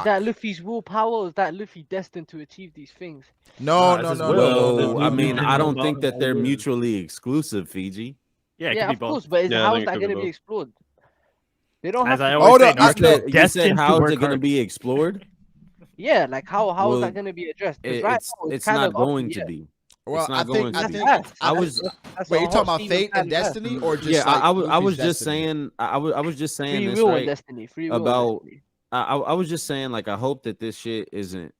that Luffy's willpower, or is that Luffy destined to achieve these things? No. Well, I mean, I don't think that they're mutually exclusive, Fiji. Yeah, it Yeah, could be of both. course, but how is that going to be explored? They don't have As I to. always say, Hold on, Naruto You said destined to how is work it going to hard. be explored? Yeah, like how is Well, that going to be addressed? Because right now it's kind not of up in going the to air. be. Well, It's not I going think to be. That's I was. that's Wait, a you're hot talking about steaming fate and fan fast. destiny, or just Yeah, like I was Luffy's just destiny? saying. I was just saying Free this, will and right? destiny. Free will About and destiny. I was just saying, like, I hope that this shit isn't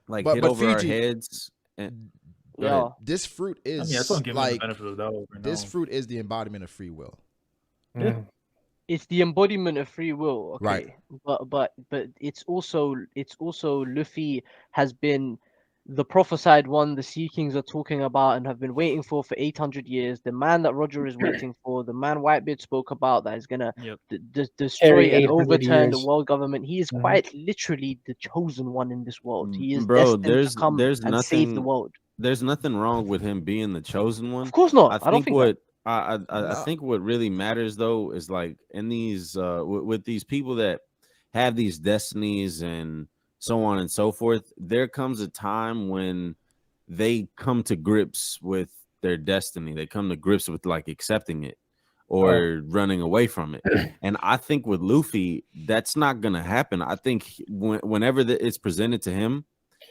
like But hit over our Fiji, heads. And, go Yeah. ahead. this fruit I mean, is that's what I'm giving the like benefit of the doubt right this now. fruit is the embodiment of free will. Yeah. It's the embodiment of free will, okay. Right. But it's also Luffy has been the prophesied one the Sea Kings are talking about and have been waiting for 800 years. The man that Roger is waiting for, the man Whitebeard spoke about that is gonna destroy and 800 overturn the years. world government. He is quite literally the chosen one in this world. He is Bro, destined to come there's and save the world. There's nothing wrong with him being the chosen one. Of course not. I don't think think what that. I think what really matters though is like in these with these people that have these destinies and so on and so forth, there comes a time when they come to grips with their destiny. They come to grips with like accepting it or running away from it. And I think with Luffy, that's not gonna happen. I think whenever it's presented to him,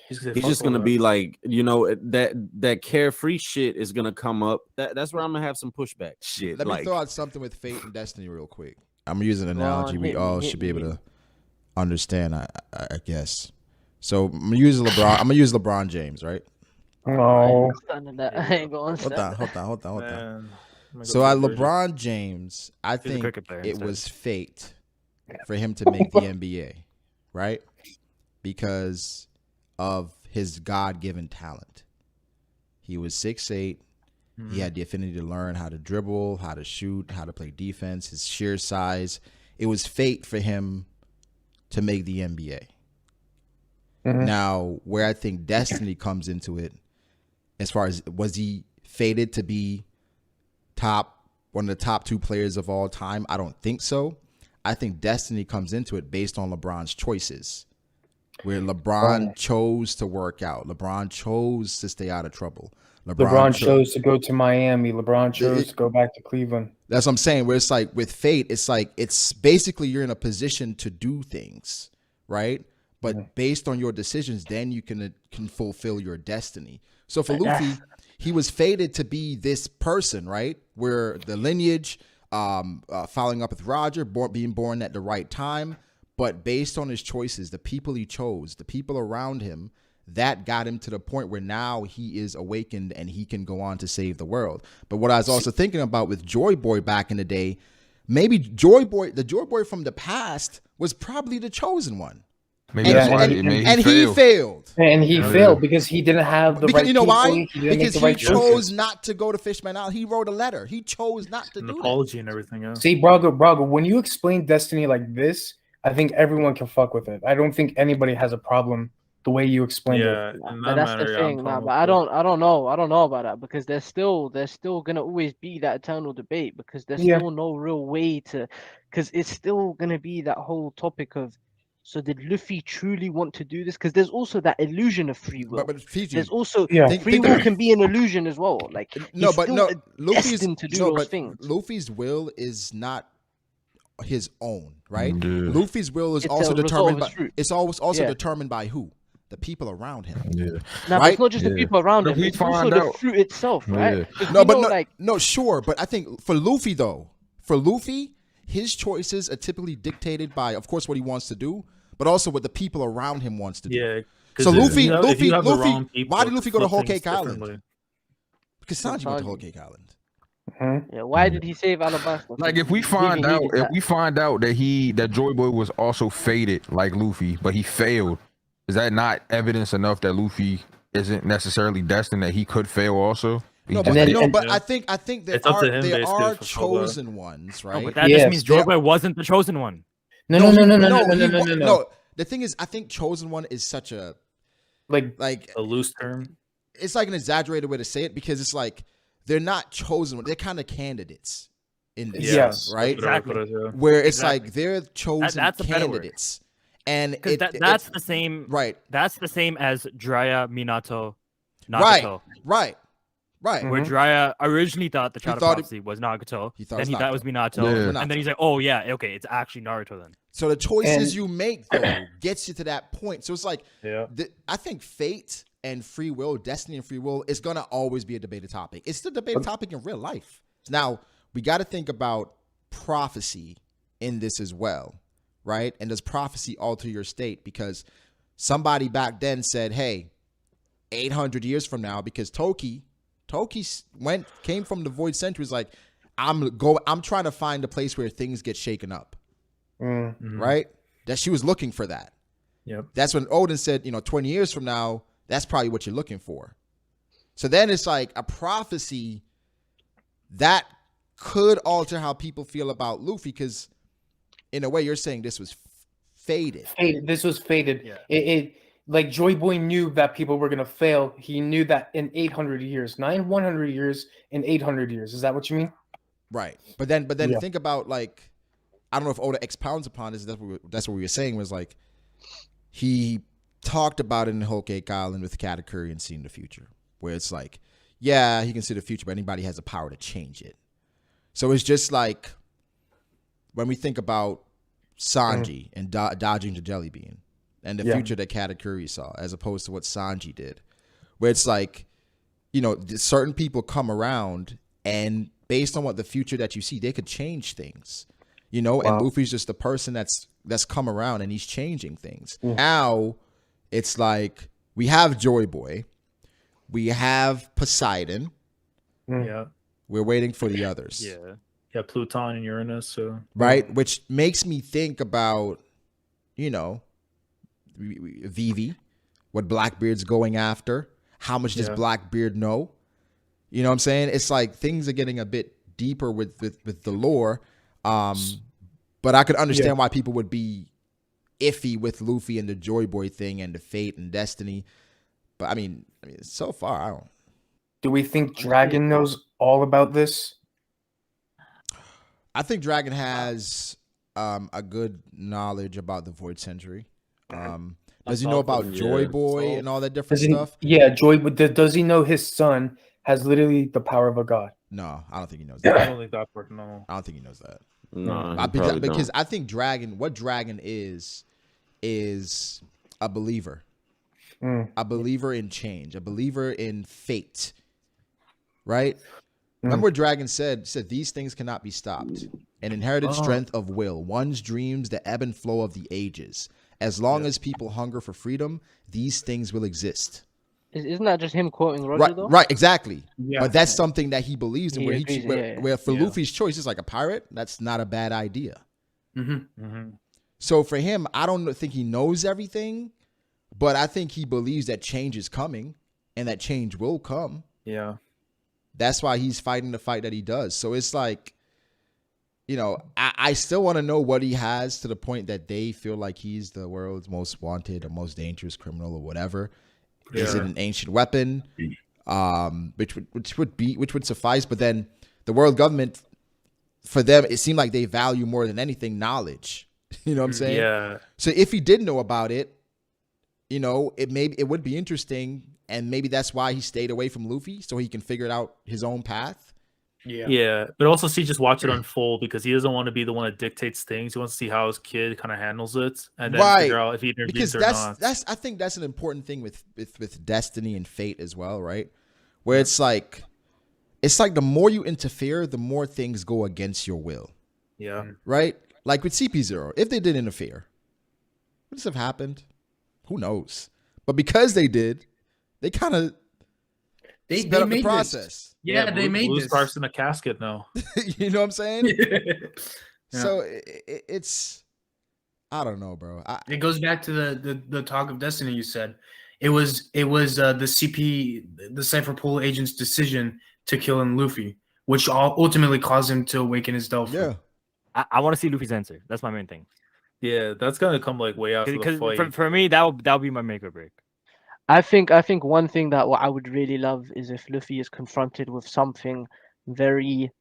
he's just gonna be like, you know, that carefree shit is gonna come up. That's where I'm gonna have some pushback. Shit. Let me throw out something with fate and destiny real quick. I'm using an analogy we all should be able to understand. I guess. So I'm gonna use LeBron James, right? No. Hold on. So at LeBron James, I think it was fate for him to make the NBA, right? Because of his God-given talent. He was 6'8". He had the affinity to learn how to dribble, how to shoot, how to play defense, his sheer size. It was fate for him to make the NBA. Now, where I think destiny comes into it, as far as was he fated to be one of the top 2 players of all time? I don't think so. I think destiny comes into it based on LeBron's choices, where LeBron chose to work out. LeBron chose to stay out of trouble. LeBron chose to go to Miami. LeBron chose to go back to Cleveland. That's what I'm saying. Where it's like with fate, it's basically you're in a position to do things, right? But based on your decisions, then you can fulfill your destiny. So for Luffy, he was fated to be this person, right? Where the lineage, following up with Roger, being born at the right time, but based on his choices, the people he chose, the people around him, that got him to the point where now he is awakened and he can go on to save the world. But what I was also thinking about with Joy Boy back in the day, maybe the Joy Boy from the past was probably the chosen one. Maybe he failed. And he failed because he didn't have the right. You know why? Because he chose not to go to Fishman Island. He wrote a letter. He chose not to do that. Apology and everything else. See, Brago, when you explain destiny like this, I think everyone can fuck with it. I don't think anybody has a problem the way you explained it. But that's the thing. But I don't know about that, because there's still gonna always be that eternal debate, because there's still no real way to, because it's still gonna be that whole topic of, so did Luffy truly want to do this? Because there's also that illusion of free will. But Fiji, there's also free will can be an illusion as well. Like Luffy's to do those things. Luffy's will is not his own, right? Luffy's will is also determined by. It's always also determined by who? The people around him. Now, right? It's not just the people around him. It's also the fruit itself, right? Sure. But I think for Luffy though, his choices are typically dictated by, of course, what he wants to do, but also what the people around him wants to do. Yeah. So Luffy, why did Luffy go to Whole Cake Island? Because Sanji went to Whole Cake Island. Yeah. Why did he save Alabasta? Like if we find out that Joy Boy was also fated like Luffy, but he failed, is that not evidence enough that Luffy isn't necessarily destined, that he could fail also? But I think there are chosen ones, right? No, but that just means Joy Boy wasn't the chosen one. No. The thing is, I think chosen one is such a like a loose term. It's like an exaggerated way to say it, because it's like they're not chosen; they're kind of candidates in this, right? Exactly. Where it's like they're chosen candidates, And that's the same. Right. That's the same as Jiraiya, Minato, Nagato. Right. Where Jiraiya originally thought the Child of Prophecy was Nagato. Then he thought it was Minato. And then he's like, oh yeah, okay, it's actually Naruto then. So the choices you make though gets you to that point. So it's like, I think fate and free will, destiny and free will is gonna always be a debated topic. It's the debated topic in real life. Now we got to think about prophecy in this as well, right? And does prophecy alter your state? Because somebody back then said, hey, 800 years from now, because Toki came from the Void Century, was like, I'm trying to find a place where things get shaken up. Right? That she was looking for that. Yep. That's when Odin said, 20 years from now, that's probably what you're looking for. So then it's like a prophecy that could alter how people feel about Luffy, because in a way you're saying this was fated. This was fated. Yeah. It like Joy Boy knew that people were gonna fail. He knew that in 800 years, not in 100 years, in 800 years. Is that what you mean? Right. But then think about, like, I don't know if Oda expounds upon this. That's what we were saying, was like, he talked about it in Whole Cake Island with Katakuri and seeing the future, where it's like, yeah, he can see the future, but anybody has the power to change it. So it's just like when we think about Sanji and dodging the jelly bean and the future that Katakuri saw, as opposed to what Sanji did, where it's like, certain people come around and based on what the future that you see, they could change things, and Luffy's just the person that's come around and he's changing things. Now it's like we have Joy Boy, we have Poseidon. Yeah. We're waiting for the others. Yeah, Pluton and Uranus. So right, which makes me think about, Vivi, what Blackbeard's going after. How much does Blackbeard know? You know what I'm saying? It's like things are getting a bit deeper with the lore. But I could understand why people would be iffy with Luffy and the Joy Boy thing and the fate and destiny. But I mean, so far, I don't. Do we think Dragon knows all about this? I think Dragon has a good knowledge about the Void Century. Does he know about Joy Boy and all that different stuff? Yeah, does he know his son has literally the power of a god? No, I don't think he knows that. I don't think that's working. No, I don't think he knows that. No, because I think what Dragon is a believer. A believer in change, a believer in fate. Right? Remember what Dragon said these things cannot be stopped. An inherited strength of will, one's dreams, the ebb and flow of the ages. As long as people hunger for freedom, these things will exist. Isn't that just him quoting Roger, though? Right, exactly. Yeah. But that's something that he believes in, where for Luffy's choice is like a pirate, that's not a bad idea. So for him, I don't think he knows everything, but I think he believes that change is coming and that change will come. Yeah. That's why he's fighting the fight that he does. So it's like, I still want to know what he has to the point that they feel like he's the world's most wanted or most dangerous criminal or whatever. Yeah. Is it an ancient weapon? Which would suffice. But then the world government, for them, it seemed like they value more than anything knowledge. You know what I'm saying? Yeah. So if he did know about it, it would be interesting. And maybe that's why he stayed away from Luffy, so he can figure out his own path. Yeah. But also just watch it unfold, because he doesn't want to be the one that dictates things. He wants to see how his kid kind of handles it, and then figure out if he intervenes or not. I think that's an important thing with destiny and fate as well, right? Where it's like the more you interfere, the more things go against your will. Yeah. Right? Like with CP0, if they did interfere, would this have happened? Who knows? But because they did, they kind of sped up the process. This. Yeah, they made Blue this. Scarf's in a casket now. You know what I'm saying? Yeah. So it's, I don't know, bro. It goes back to the talk of destiny. You said it was the Cypher Pool agent's decision to kill Luffy, which ultimately caused him to awaken his Delphi. Yeah. I want to see Luffy's answer. That's my main thing. Yeah, that's gonna come like way after the fight. For me, that'll be my make or break. I think one thing that what I would really love is if Luffy is confronted with something very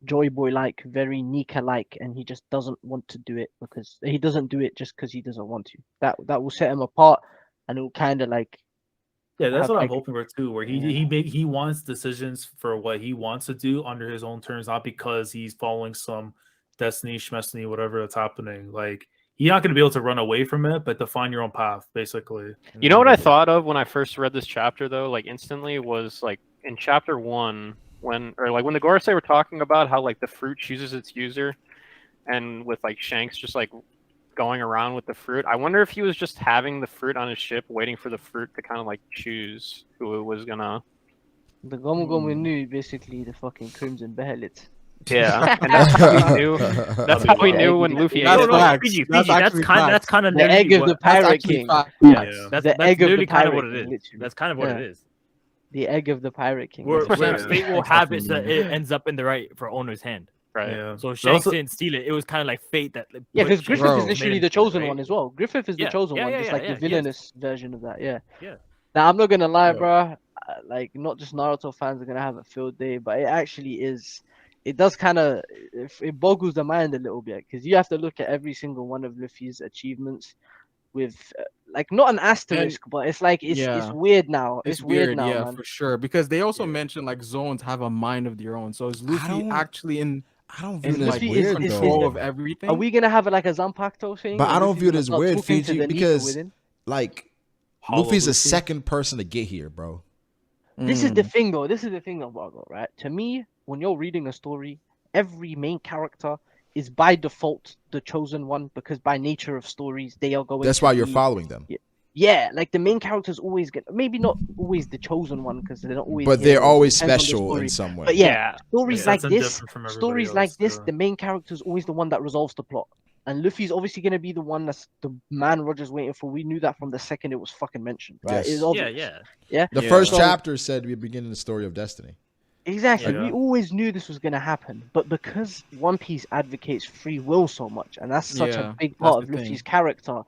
Joy Boy like, very Nika like, and he just doesn't want to do it because he doesn't do it just because he doesn't want to. That will set him apart, and it will kind of like. Yeah, that's what I'm hoping for too. Where he wants decisions for what he wants to do under his own terms, not because he's following some destiny, schmestiny, whatever that's happening. Like you're not going to be able to run away from it, but to find your own path, basically. You know what I thought of when I first read this chapter, though, like instantly, was like in chapter 1 when the Gorosei were talking about how like the fruit chooses its user, and with like Shanks just like going around with the fruit. I wonder if he was just having the fruit on his ship, waiting for the fruit to kind of like choose who it was gonna. The Gomu Gomu knew basically the fucking Crimson Behelit. Yeah, and that's how we knew. That's how we knew when Luffy. That's kind of the egg of the Pirate King. Yeah, that's egg of the kind of pirate what it is. literally. That's kind of what it is. The egg of the Pirate King. Where fate will have it, so it ends up in the right for owner's hand. Right. Yeah. So Shanks didn't steal it. It was kind of like fate that. Yeah, because Griffith is literally the chosen right? one as well. Griffith is the chosen one, just like the villainous version of that. Yeah. Yeah. Now I'm not gonna lie, bro. Like, not just Naruto fans are gonna have a field day, but it actually is. It does kind of it boggles the mind a little bit because you have to look at every single one of Luffy's achievements with like not an asterisk, but it's like it's weird now. It's weird now, yeah, man. for sure. Because they also mentioned like zones have a mind of their own. So is Luffy actually in? I don't view it as weird though. Control of everything. Are we gonna have like a Zanpakuto thing? But I don't view it as weird, Fiji, because like Luffy's the second person to get here, bro. This is the thing, though. Brago, right? To me, when you're reading a story, every main character is by default the chosen one because by nature of stories, they are going. That's why you're following them. Yeah, like the main characters always get, maybe not always the chosen one because they're not always. But they're always special in some way. But yeah, stories like this, the main character is always the one that resolves the plot. And Luffy's obviously going to be the one that's the man Roger's waiting for. We knew that from the second it was fucking mentioned. Right? Yes. Yeah. The first chapter said we're beginning the story of Destiny. Exactly. Yeah. We always knew this was going to happen. But because One Piece advocates free will so much, and that's such a big part of Luffy's character,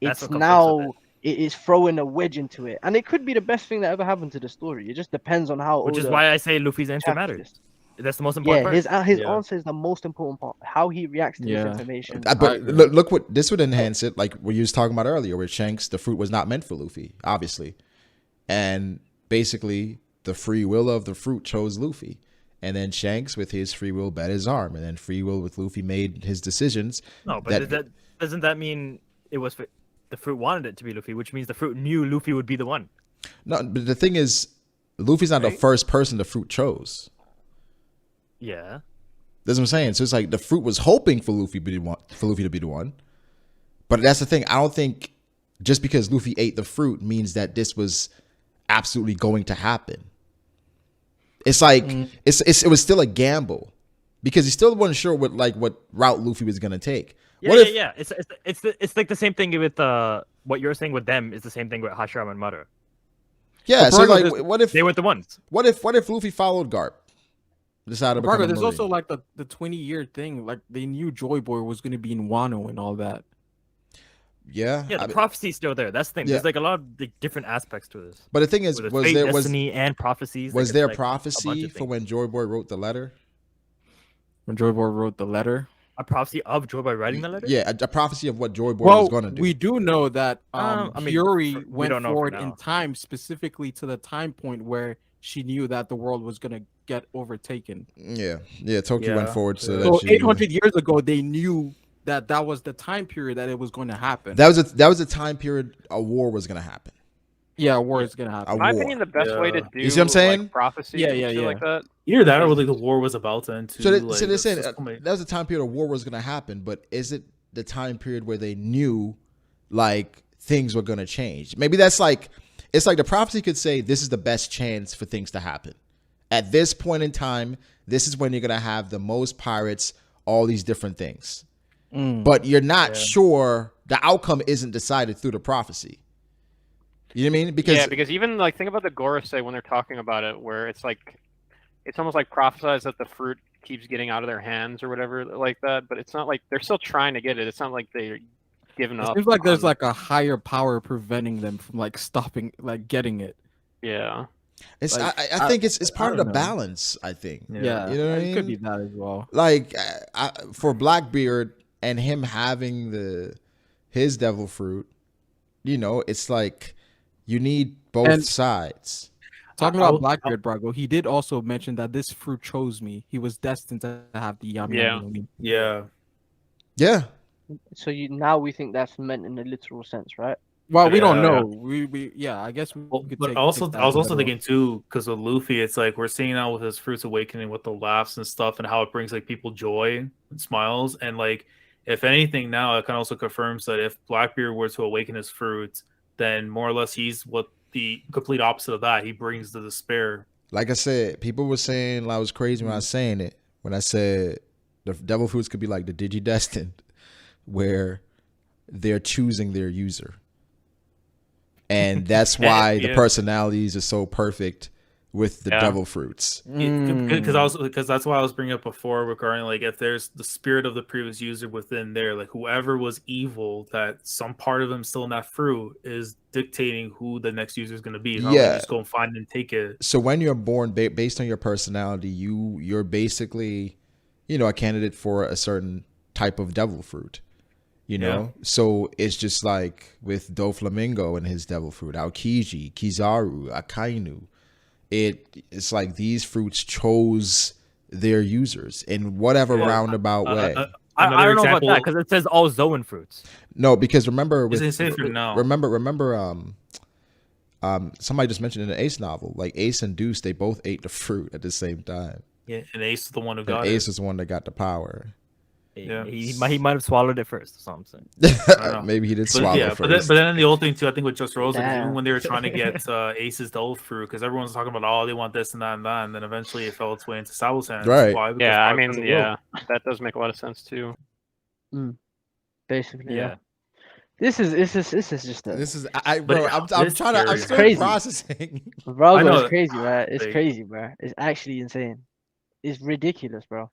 it's now it is throwing a wedge into it. And it could be the best thing that ever happened to the story. It just depends on how. Which is why I say Luffy's answer matters. That's the most important part. His answer is the most important part. How he reacts to this information. But look what this would enhance it, like what you was talking about earlier, where Shanks, the fruit was not meant for Luffy, obviously. And basically the free will of the fruit chose Luffy. And then Shanks with his free will bet his arm. And then free will with Luffy made his decisions. No, but doesn't that mean it was the fruit wanted it to be Luffy, which means the fruit knew Luffy would be the one. No, but the thing is, Luffy's not the first person the fruit chose. Yeah. That's what I'm saying. So it's like the fruit was hoping for Luffy to be the one. But that's the thing. I don't think just because Luffy ate the fruit means that this was absolutely going to happen. It's like it was still a gamble because he still wasn't sure what route Luffy was gonna take. Yeah. It's like the same thing with what you're saying with them is the same thing with Hashirama and Madara. Yeah. So like, what if they were the ones? What if Luffy followed Garp? Decided to there's also like the 20-year thing. Like they knew Joy Boy was going to be in Wano and all that. Yeah. Yeah, the prophecy's still there. That's the thing. There's like a lot of different aspects to this. But the thing is, was there destiny and prophecies? Was there prophecy for when Joy Boy wrote the letter? When Joy Boy wrote the letter? A prophecy of Joy Boy writing the letter? Yeah, a prophecy of what Joy Boy was going to do. We do know that Yuri went forward in time, specifically to the time point where she knew that the world was going to get overtaken. Yeah, Tokyo went forward. So 800 years ago, they knew that was the time period that it was going to happen. That was a time period a war was going to happen. Yeah, a war is going to happen. In my opinion, the best way to do you see what I'm saying? Like, prophecy like that. Either that or like the war was about to end too. So they're saying that was a time period a war was going to happen, but is it the time period where they knew like things were going to change? Maybe that's like, it's like the prophecy could say this is the best chance for things to happen. At this point in time, this is when you're going to have the most pirates, all these different things. But you're not sure, the outcome isn't decided through the prophecy. You know what I mean? Because even like think about the Gorosei when they're talking about it, where it's like it's almost like prophesized that the fruit keeps getting out of their hands or whatever like that, but it's not like they're still trying to get it. It's not like they're giving up. It seems like there's like a higher power preventing them from like stopping, like getting it. Yeah. It's I think it's part of the balance. I think. Yeah, you know what I mean? It could be that as well. Like for Blackbeard and him having his devil fruit, you know, it's like you need both sides. Talking about Blackbeard, Brago, he did also mention that this fruit chose me. He was destined to have the yummy. Yeah. Yeah. So now we think that's meant in a literal sense, right? Well, we don't know. We I guess we could but I was also thinking too, because with Luffy, it's like we're seeing now with his fruits awakening with the laughs and stuff and how it brings like people joy and smiles. And like if anything now it kind of also confirms that if Blackbeard were to awaken his fruits, then more or less he's what the complete opposite of that. He brings the despair. Like I said, people were saying I was crazy when I was saying it. When I said the devil fruits could be like the Digidestined, where they're choosing their user. And that's why the personalities are so perfect with the devil fruits. Because that's why I was bringing up before regarding like if there's the spirit of the previous user within there, like whoever was evil, that some part of them still in that fruit is dictating who the next user is going to be. Like just go and find and take it. So when you're born based on your personality, you're basically, you know, a candidate for a certain type of devil fruit. You know, so it's just like with Doflamingo and his devil fruit, Aokiji, Kizaru, Akainu. It's like these fruits chose their users in whatever roundabout way. I don't know about that because it says all Zoan fruits. No, because remember, somebody just mentioned in the Ace novel, like Ace and Deuce, they both ate the fruit at the same time. Yeah, and Ace is the one who got it. Ace is the one that got the power. Yeah, he might have swallowed it first. That's all I'm saying. Maybe he did swallow it first. But then the old thing too, I think with Just Rose, even when they were trying to get Ace's devil fruit, because everyone's talking about, oh, they want this and that and that, and then eventually it fell its way into Sabo's hands. Right. Why? Yeah, I mean, that does make a lot of sense too. Basically, yeah. This is just a. I'm still crazy. processing. Bro, it's crazy, man. It's crazy, bro. It's actually insane. It's ridiculous, bro.